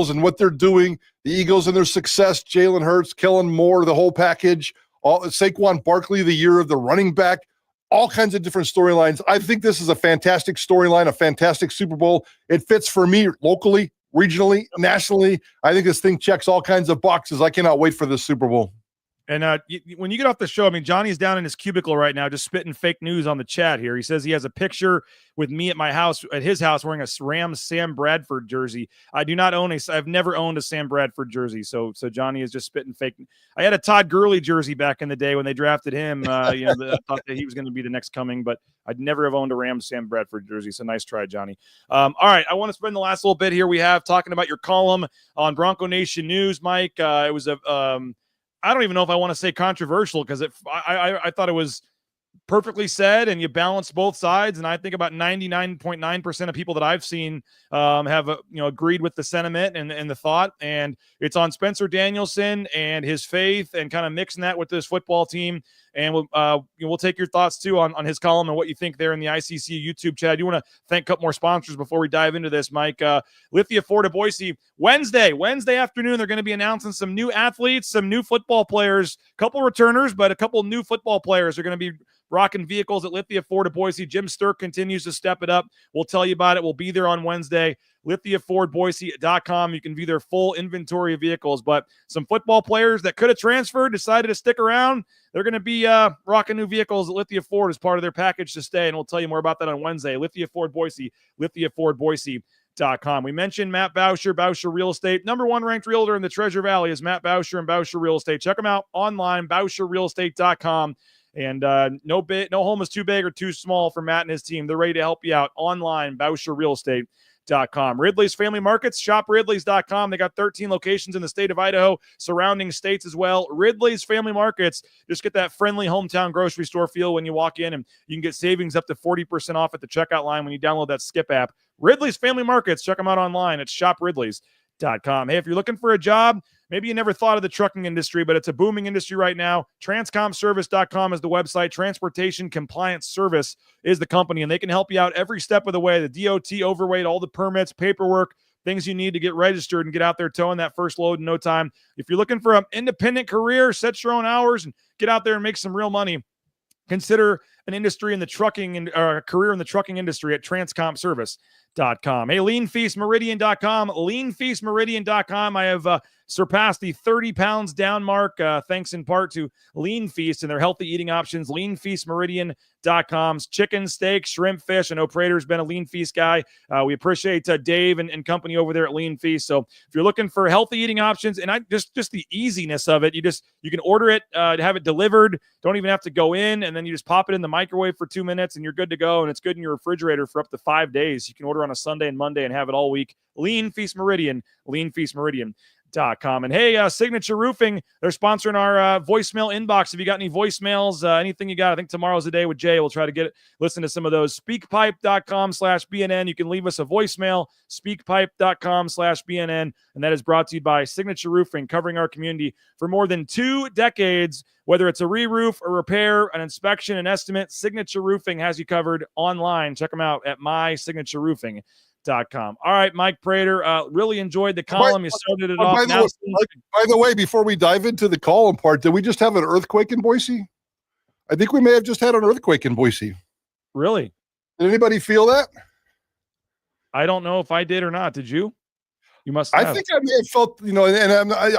and what they're doing, the Eagles and their success, Jalen Hurts, Kellen Moore, the whole package, Saquon Barkley, the year of the running back, all kinds of different storylines. I think this is a fantastic storyline, a fantastic Super Bowl. It fits for me locally, regionally, nationally. I think this thing checks all kinds of boxes. I cannot wait for this Super Bowl. And when you get off the show, I mean, Johnny's down in his cubicle right now, just spitting fake news on the chat here. He says he has a picture with me at my house, at his house, wearing a Rams Sam Bradford jersey. I do not own I've never owned a Sam Bradford jersey. So Johnny is just spitting fake. I had a Todd Gurley jersey back in the day when they drafted him. I thought that he was going to be the next coming, but I'd never have owned a Rams Sam Bradford jersey. So nice try, Johnny. All right. I want to spend the last little bit here we have talking about your column on Bronco Nation News, Mike. It was I don't even know if I want to say controversial because I thought it was perfectly said and you balanced both sides. And I think about 99.9% of people that I've seen have agreed with the sentiment and the thought. And it's on Spencer Danielson and his faith and kind of mixing that with this football team. And we'll take your thoughts too on his column and what you think there in the ICCU YouTube chat. You want to thank a couple more sponsors before we dive into this, Mike. Lithia Ford of Boise, Wednesday afternoon, they're going to be announcing some new athletes, some new football players, couple returners, but a couple new football players are going to be rocking vehicles at Lithia Ford of Boise. Jim Sturk continues to step it up. We'll tell you about it. We'll be there on Wednesday. LithiaFordBoise.com. You can view their full inventory of vehicles, but some football players that could have transferred decided to stick around. They're going to be rocking new vehicles at Lithia Ford as part of their package to stay, and we'll tell you more about that on Wednesday. Lithia Ford Boise, LithiaFordBoise.com. We mentioned Matt Bauscher, Bauscher Real Estate. Number one ranked realtor in the Treasure Valley is Matt Bauscher and Bauscher Real Estate. Check them out online, BauscherRealEstate.com. And no home is too big or too small for Matt and his team. They're ready to help you out online, BauscherRealEstate.com. Ridley's Family Markets, shopRidleys.com. They got 13 locations in the state of Idaho, surrounding states as well. Ridley's Family Markets, just get that friendly hometown grocery store feel when you walk in, and you can get savings up to 40% off at the checkout line when you download that Skip app. Ridley's Family Markets, check them out online at shopridleys.com. Hey, if you're looking for a job, maybe you never thought of the trucking industry, but it's a booming industry right now. Transcomservice.com is the website. Transportation Compliance Service is the company, and they can help you out every step of the way. The DOT overweight, all the permits, paperwork, things you need to get registered and get out there towing that first load in no time. If you're looking for an independent career, set your own hours, and get out there and make some real money, consider an industry in the trucking and a career in the trucking industry at transcomservice.com. Hey, leanfeastmeridian.com, leanfeastmeridian.com. I have surpassed the 30 pounds down mark, thanks in part to Lean Feast and their healthy eating options. Leanfeastmeridian.com's chicken, steak, shrimp, fish. I know Prater's been a Lean Feast guy. We appreciate Dave and company over there at Lean Feast. So if you're looking for healthy eating options and just the easiness of it, you can order it, have it delivered. Don't even have to go in, and then you just pop it in the microwave for 2 minutes and you're good to go. And it's good in your refrigerator for up to 5 days. You can order on a Sunday and Monday and have it all week. Lean Feast Meridian, leanfeastmeridian.com. And hey, Signature Roofing, they're sponsoring our voicemail inbox. If you got any voicemails, anything you got, I think tomorrow's the day with Jay. We'll try to listen to some of those. Speakpipe.com/BNN. You can leave us a voicemail, speakpipe.com/BNN. And that is brought to you by Signature Roofing, covering our community for more than 2 decades. Whether it's a re-roof, a repair, an inspection, an estimate, Signature Roofing has you covered online. Check them out at mysignatureroofing.com. All right, Mike Prater, really enjoyed the column. You started it off. By the way, before we dive into the column part, did we just have an earthquake in Boise? I think we may have just had an earthquake in Boise. Really? Did anybody feel that? I don't know if I did or not. Did you? You must have. I think I may have felt,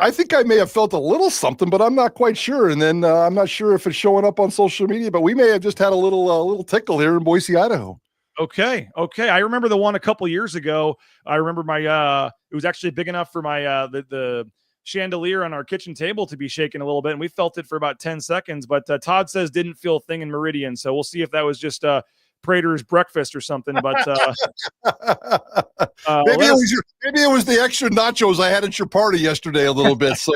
I think I may have felt a little something, but I'm not quite sure. And then I'm not sure if it's showing up on social media, but we may have just had a little tickle here in Boise, Idaho. Okay. I remember the one a couple years ago. I remember it was actually big enough for my the chandelier on our kitchen table to be shaking a little bit, and we felt it for about 10 seconds. But Todd says didn't feel a thing in Meridian, so we'll see if that was just Prater's breakfast or something. But maybe it was the extra nachos I had at your party yesterday a little bit. So,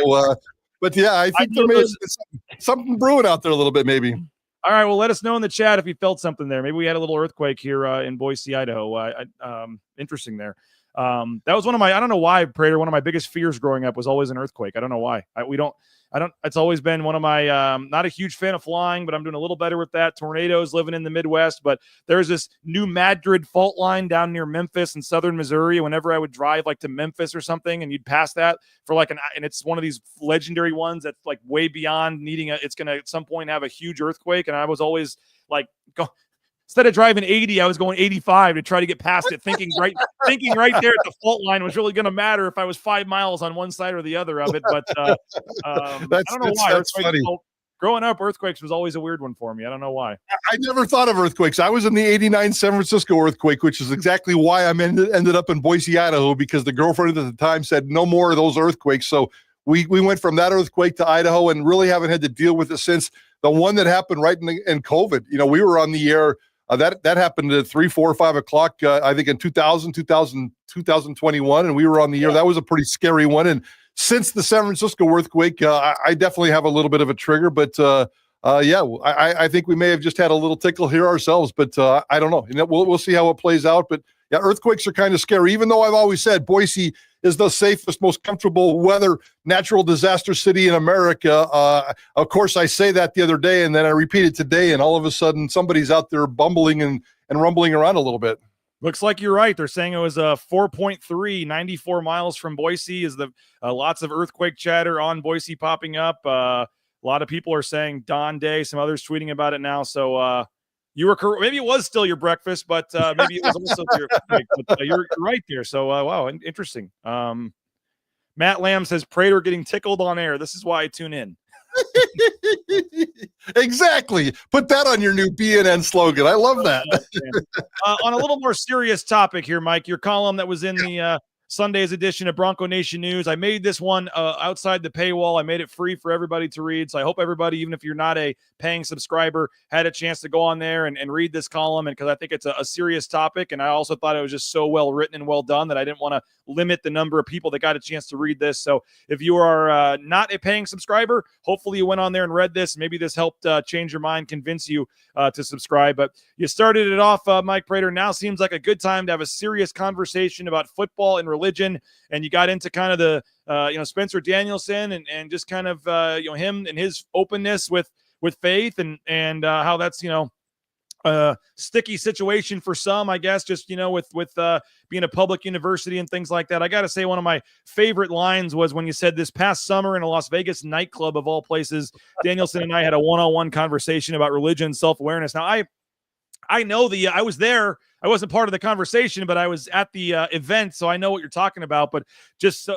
but yeah, I think there may have been something brewing out there a little bit, maybe. All right, well, let us know in the chat if you felt something there. Maybe we had a little earthquake here in Boise, Idaho. Interesting there. That was one of my, I don't know why, Prater, one of my biggest fears growing up was always an earthquake. I don't know why. It's always been one of my, not a huge fan of flying, but I'm doing a little better with that. Tornadoes, living in the Midwest. But there's this New Madrid fault line down near Memphis in southern Missouri. Whenever I would drive like to Memphis or something, and you'd pass that for and it's one of these legendary ones that's like way beyond needing it's going to at some point have a huge earthquake. And I was always like, instead of driving 80, I was going 85 to try to get past it, thinking right there at the fault line was really going to matter if I was 5 miles on one side or the other of it. But I don't know why. That's funny. Growing up, earthquakes was always a weird one for me. I don't know why. I never thought of earthquakes. I was in the 89 San Francisco earthquake, which is exactly why I ended up in Boise, Idaho, because the girlfriend at the time said no more of those earthquakes. So we went from that earthquake to Idaho and really haven't had to deal with it since. The one that happened right in COVID. We were on the air. That happened at 3, 4, 5 o'clock, I think in 2021, and we were on the air. That was a pretty scary one. And since the San Francisco earthquake, I definitely have a little bit of a trigger, but I think we may have just had a little tickle here ourselves, but I don't know. We'll see how it plays out. But yeah, earthquakes are kind of scary, even though I've always said Boise is the safest, most comfortable weather natural disaster city in America. Of course, I say that the other day, and then I repeat it today, and all of a sudden somebody's out there bumbling and rumbling around a little bit. Looks like you're right. They're saying it was a 4.3, 94 miles from Boise. Is the lots of earthquake chatter on Boise popping up. A lot of people are saying Dawn Day. Some others tweeting about it now. So you were correct. Maybe it was still your breakfast, but maybe it was also your earthquake. But you're right there. So wow, interesting. Matt Lamb says Prater getting tickled on air. This is why I tune in. Exactly. Put that on your new BNN slogan. I love that. On a little more serious topic here, Mike, your column that was in the Sunday's edition of Bronco Nation News. I made this one outside the paywall. I made it free for everybody to read. So I hope everybody, even if you're not a paying subscriber, had a chance to go on there and read this column. And because I think it's a serious topic. And I also thought it was just so well written and well done that I didn't want to limit the number of people that got a chance to read this. So if you are not a paying subscriber, hopefully you went on there and read this. Maybe this helped change your mind, convince you to subscribe. But you started it off, Mike Prater. Now seems like a good time to have a serious conversation about football and religion. And you got into kind of the, Spencer Danielson and just kind of, him and his openness with faith and how that's, a sticky situation for some, I guess, just, with being a public university and things like that. I got to say, one of my favorite lines was when you said this past summer in a Las Vegas nightclub of all places, Danielson and I had a one-on-one conversation about religion, self-awareness. Now I know I was there. I wasn't part of the conversation, but I was at the event. So I know what you're talking about, but just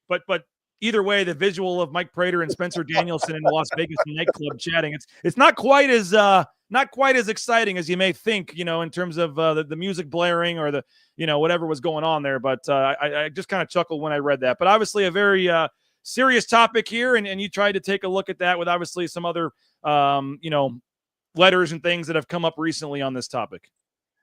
but either way, the visual of Mike Prater and Spencer Danielson in the Las Vegas nightclub chatting, it's not quite as exciting as you may think, in terms of the music blaring or the, whatever was going on there. But I just kind of chuckled when I read that. But obviously a very serious topic here. And you tried to take a look at that with obviously some other, letters and things that have come up recently on this topic.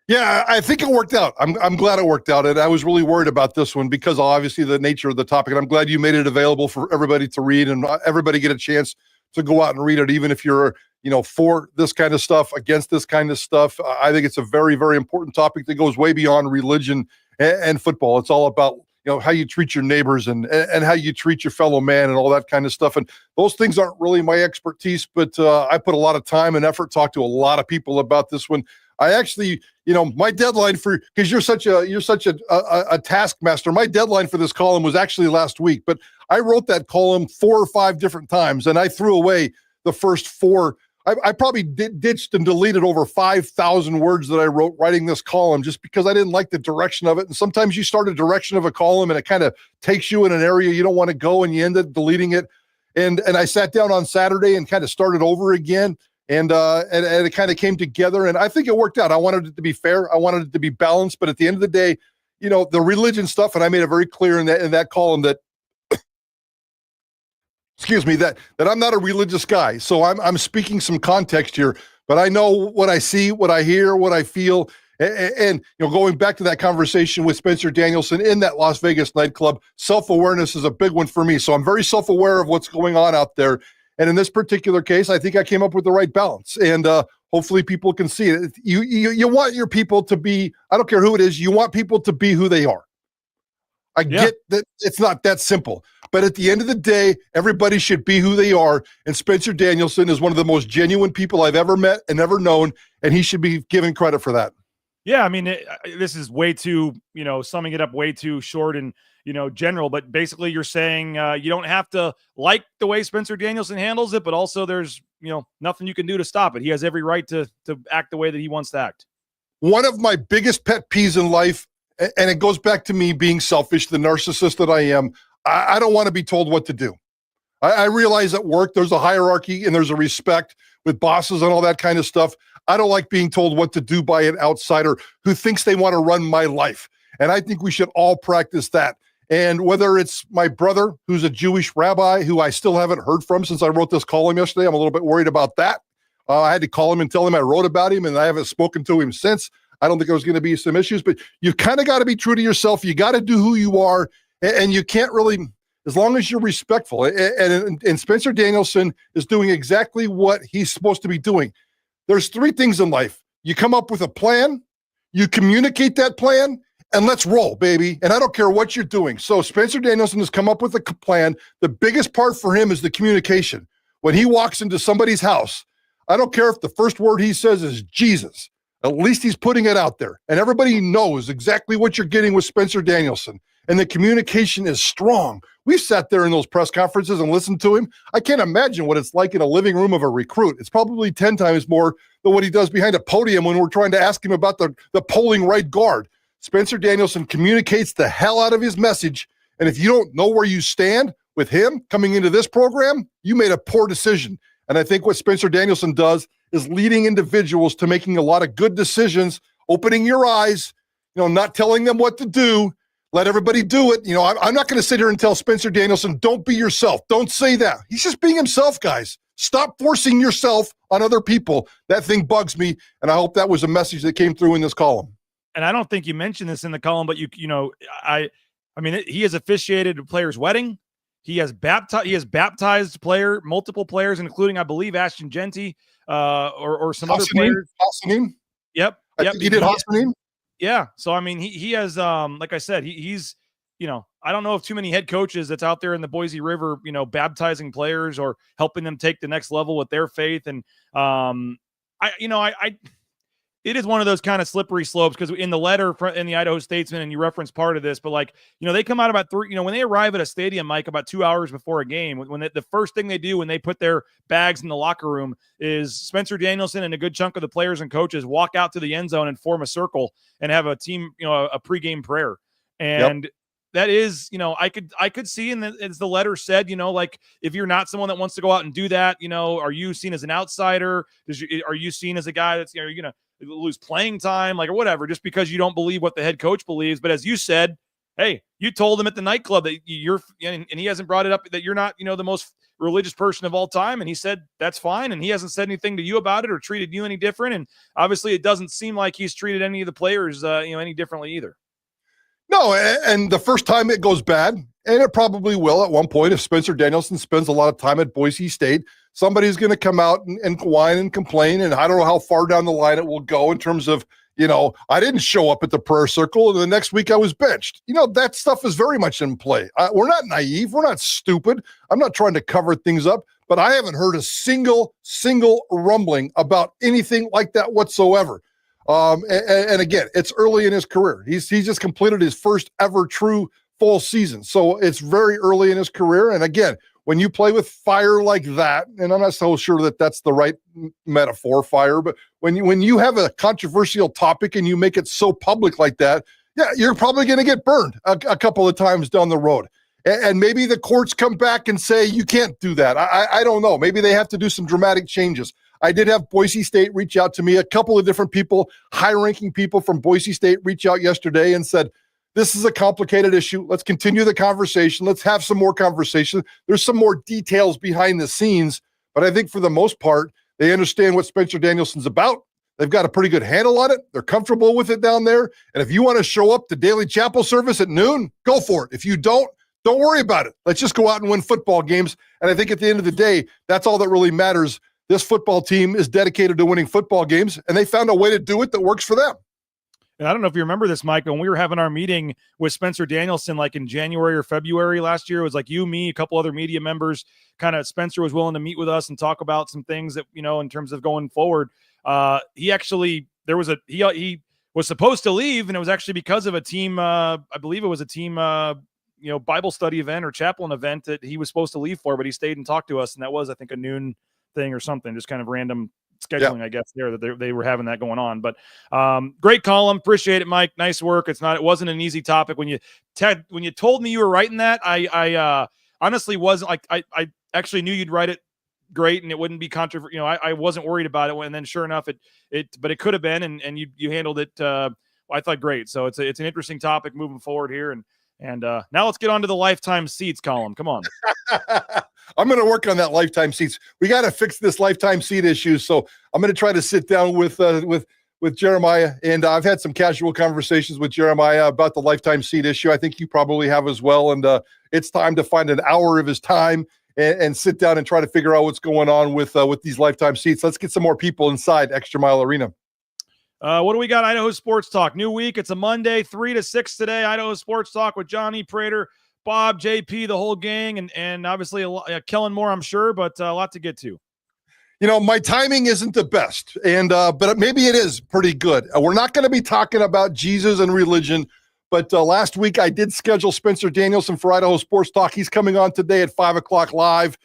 Yeah, I think it worked out. I'm glad it worked out. And I was really worried about this one because of obviously the nature of the topic. And I'm glad you made it available for everybody to read and everybody get a chance to go out and read it, even if you're, for this kind of stuff, against this kind of stuff. I think it's a very, very important topic that goes way beyond religion and football. It's all about, how you treat your neighbors and how you treat your fellow man and all that kind of stuff. And those things aren't really my expertise, but I put a lot of time and effort, talked to a lot of people about this one. I actually, my deadline because you're such a taskmaster. My deadline for this column was actually last week, but I wrote that column 4 or 5 different times and I threw away the first 4. I probably ditched and deleted over 5,000 words that I wrote writing this column just because I didn't like the direction of it. And sometimes you start a direction of a column and it kind of takes you in an area you don't want to go and you end up deleting it. And I sat down on Saturday and kind of started over again. And it kind of came together, and I think it worked out. I wanted it to be fair. I wanted it to be balanced. But at the end of the day, the religion stuff, and I made it very clear in that column that, excuse me, that I'm not a religious guy. So I'm speaking some context here, but I know what I see, what I hear, what I feel. And going back to that conversation with Spencer Danielson in that Las Vegas nightclub, self-awareness is a big one for me. So I'm very self-aware of what's going on out there. And in this particular case, I think I came up with the right balance. And hopefully people can see it. You want your people to be, I don't care who it is, you want people to be who they are. I get that it's not that simple. But at the end of the day, everybody should be who they are. And Spencer Danielson is one of the most genuine people I've ever met and ever known. And he should be given credit for that. Yeah, I mean, this is way too, summing it up way too short and, general. But basically you're saying you don't have to like the way Spencer Danielson handles it, but also there's, nothing you can do to stop it. He has every right to act the way that he wants to act. One of my biggest pet peeves in life, and it goes back to me being selfish, the narcissist that I am, I don't want to be told what to do. I realize at work there's a hierarchy and there's a respect with bosses and all that kind of stuff. I don't like being told what to do by an outsider who thinks they want to run my life. And I think we should all practice that. And whether it's my brother, who's a Jewish rabbi, who I still haven't heard from since I wrote this column yesterday, I'm a little bit worried about that. I had to call him and tell him I wrote about him, and I haven't spoken to him since. I don't think there's going to be some issues, but you kind of got to be true to yourself. You got to do who you are, and you can't really, as long as you're respectful. And Spencer Danielson is doing exactly what he's supposed to be doing. There's three things in life. You come up with a plan, you communicate that plan, and let's roll, baby. And I don't care what you're doing. So Spencer Danielson has come up with a plan. The biggest part for him is the communication. When he walks into somebody's house, I don't care if the first word he says is Jesus. At least he's putting it out there. And everybody knows exactly what you're getting with Spencer Danielson. And the communication is strong. We've sat there in those press conferences and listened to him. I can't imagine what it's like in a living room of a recruit. It's probably 10 times more than what he does behind a podium when we're trying to ask him about the polling right guard. Spencer Danielson communicates the hell out of his message. And if you don't know where you stand with him coming into this program, you made a poor decision. And I think what Spencer Danielson does is leading individuals to making a lot of good decisions, opening your eyes, not telling them what to do. Let everybody do it. I'm not going to sit here and tell Spencer Danielson, don't be yourself. Don't say that. He's just being himself, guys. Stop forcing yourself on other people. That thing bugs me. And I hope that was a message that came through in this column. And I don't think you mentioned this in the column, but I mean, he has officiated a player's wedding. He has baptized multiple players, including, I believe, Ashton Genty, or some other players. Hassanin? Yep. I think he did Hassanin? Yeah. So, I mean, he has, like I said, he's, I don't know of too many head coaches that's out there in the Boise River, baptizing players or helping them take the next level with their faith. And, it is one of those kind of slippery slopes, because in the letter in the Idaho Statesman, and you referenced part of this, but they come out about when they arrive at a stadium, Mike, about 2 hours before a game, the first thing they do when they put their bags in the locker room is Spencer Danielson and a good chunk of the players and coaches walk out to the end zone and form a circle and have a team, a pregame prayer. And that is, I could see, and as the letter said, if you're not someone that wants to go out and do that, are you seen as an outsider? Are you seen as a guy that's, you're going to lose playing time, or whatever, just because you don't believe what the head coach believes? But as you said, hey, you told him at the nightclub that and he hasn't brought it up, that you're not, the most religious person of all time. And he said, that's fine. And he hasn't said anything to you about it or treated you any different. And obviously it doesn't seem like he's treated any of the players, any differently either. No, and the first time it goes bad, and it probably will at one point, if Spencer Danielson spends a lot of time at Boise State, somebody's going to come out and whine and complain, and I don't know how far down the line it will go in terms of, I didn't show up at the prayer circle, and the next week I was benched. That stuff is very much in play. We're not naive. We're not stupid. I'm not trying to cover things up, but I haven't heard a single rumbling about anything like that whatsoever. And again, it's early in his career. He's just completed his first ever true full season. So it's very early in his career. And again, when you play with fire like that, and I'm not so sure that that's the right metaphor, fire, but when you have a controversial topic and you make it so public like that, yeah, you're probably going to get burned a couple of times down the road. And maybe the courts come back and say, you can't do that. I don't know. Maybe they have to do some dramatic changes. I did have Boise State reach out to me. A couple of different people, high-ranking people from Boise State, reach out yesterday and said, this is a complicated issue. Let's continue the conversation. Let's have some more conversation. There's some more details behind the scenes, but I think for the most part, they understand what Spencer Danielson's about. They've got a pretty good handle on it. They're comfortable with it down there. And if you want to show up to daily chapel service at noon, go for it. If you don't worry about it. Let's just go out and win football games. And I think at the end of the day, that's all that really matters. This football team is dedicated to winning football games, and they found a way to do it that works for them. And I don't know if you remember this, Mike, when we were having our meeting with Spencer Danielson, in January or February last year, it was you, me, a couple other media members. Kind of Spencer was willing to meet with us and talk about some things that, in terms of going forward. He was supposed to leave, and it was actually because of a team, I believe it was a team, Bible study event or chaplain event that he was supposed to leave for, but he stayed and talked to us. And that was, I think, a noon thing or something, just kind of random scheduling, I guess, there that they were having that going on. But great column. Appreciate it, Mike. Nice work. It wasn't an easy topic. When you told me you were writing that, I honestly wasn't like, I actually knew you'd write it great and it wouldn't be controversial. I wasn't worried about it. And then sure enough, but it could have been, and you handled it. I thought great. So it's an interesting topic moving forward here. And now let's get on to the lifetime seats column. Come on. I'm going to work on that lifetime seats. We got to fix this lifetime seat issue. So I'm going to try to sit down with Jeremiah. And I've had some casual conversations with Jeremiah about the lifetime seat issue. I think you probably have as well. And it's time to find an hour of his time and sit down and try to figure out what's going on with these lifetime seats. Let's get some more people inside Extra Mile Arena. What do we got? Idaho Sports Talk. New week. It's a Monday, 3 to 6 today. Idaho Sports Talk with Johnny Prater, Bob, JP, the whole gang, and obviously Kellen Moore, I'm sure, but a lot to get to. My timing isn't the best, and but maybe it is pretty good. We're not going to be talking about Jesus and religion, but last week I did schedule Spencer Danielson for Idaho Sports Talk. He's coming on today at 5 o'clock live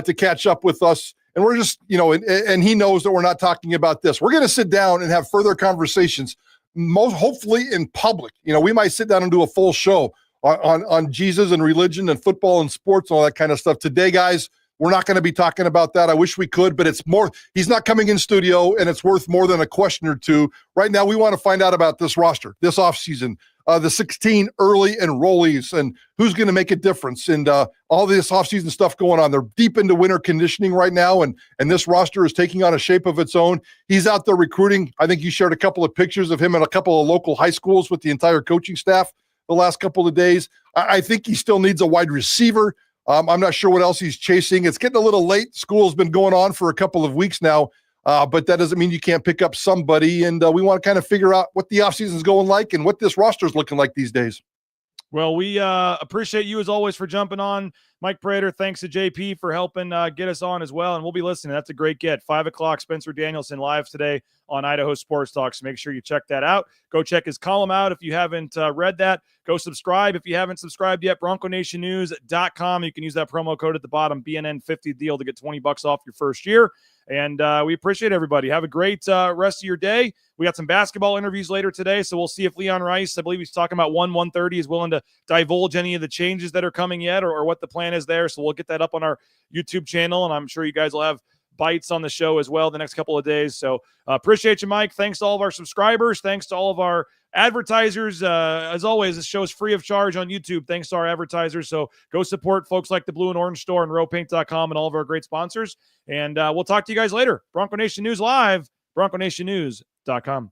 to catch up with us. And we're just, and he knows that we're not talking about this. We're going to sit down and have further conversations, hopefully in public. We might sit down and do a full show on Jesus and religion and football and sports and all that kind of stuff. Today, guys, we're not going to be talking about that. I wish we could, but it's more, he's not coming in studio, and it's worth more than a question or two. Right now, we want to find out about this roster, this offseason, the 16 early enrollees and who's going to make a difference, and all this offseason stuff going on. They're deep into winter conditioning right now, and this roster is taking on a shape of its own. He's out there recruiting. I think you shared a couple of pictures of him at a couple of local high schools with the entire coaching staff the last couple of days. I think he still needs a wide receiver. I'm not sure what else he's chasing. It's getting a little late. School's been going on for a couple of weeks now. But that doesn't mean you can't pick up somebody, and we want to kind of figure out what the offseason is going like and what this roster is looking like these days. Well, we appreciate you as always for jumping on. Mike Prater, thanks to JP for helping get us on as well, and we'll be listening. That's a great get. 5 o'clock, Spencer Danielson live today on Idaho Sports Talk, so make sure you check that out. Go check his column out if you haven't read that. Go subscribe if you haven't subscribed yet, BroncoNationNews.com. You can use that promo code at the bottom, BNN50 deal, to get $20 off your first year. And we appreciate everybody. Have a great rest of your day. We got some basketball interviews later today, so we'll see if Leon Rice, I believe he's talking about 1:30, is willing to divulge any of the changes that are coming yet, or what the plan is there. So we'll get that up on our YouTube channel, and I'm sure you guys will have bites on the show as well the next couple of days. So appreciate you, Mike. Thanks to all of our subscribers. Thanks to all of our advertisers. As always, this show is free of charge on YouTube. Thanks to our advertisers. So go support folks like the Blue and Orange Store and rowpaint.com and all of our great sponsors. And we'll talk to you guys later. Bronco Nation News Live, BroncoNationNews.com.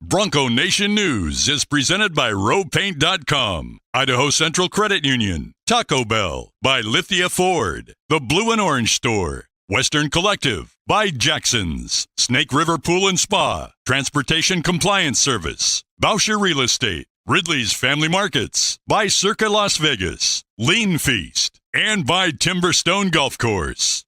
Bronco Nation News is presented by rowpaint.com, Idaho Central Credit Union, Taco Bell, by Lithia Ford, the Blue and Orange Store, Western Collective, by Jackson's, Snake River Pool and Spa, Transportation Compliance Service, Bauscher Real Estate, Ridley's Family Markets, by Circa Las Vegas, Lean Feast, and by Timberstone Golf Course.